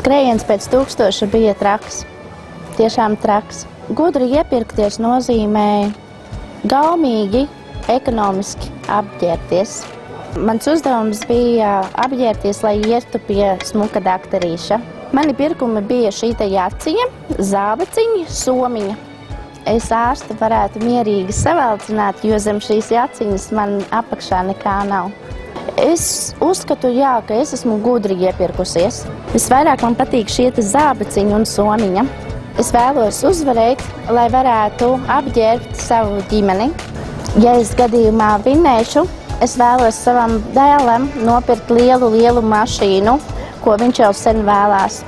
Skrējiens pēc 1000 bija traks. Tiešām traks. Gudri iepirkties nozīmē gaumīgi, ekonomiski apģērbties. Mans uzdevums bija apģērbties, lai ietu pie smuka daktarīša. Mani pirkumi bija šī jaciņa, zābaciņa, somiņa. Es ārstu varētu mierīgi savelcināt, jo zem šīs jaciņas man apakšā nekā nav. Es uzskatu, jā, ka es esmu gudri iepirkusies. Visvairāk man patīk šie zābaciņi un somiņa. Es vēlos uzvarēt, lai varētu apģērbt savu ģimeni. Ja es gadījumā vinnēšu, es vēlos savam dēlam nopirkt lielu mašīnu, ko viņš jau sen vēlās.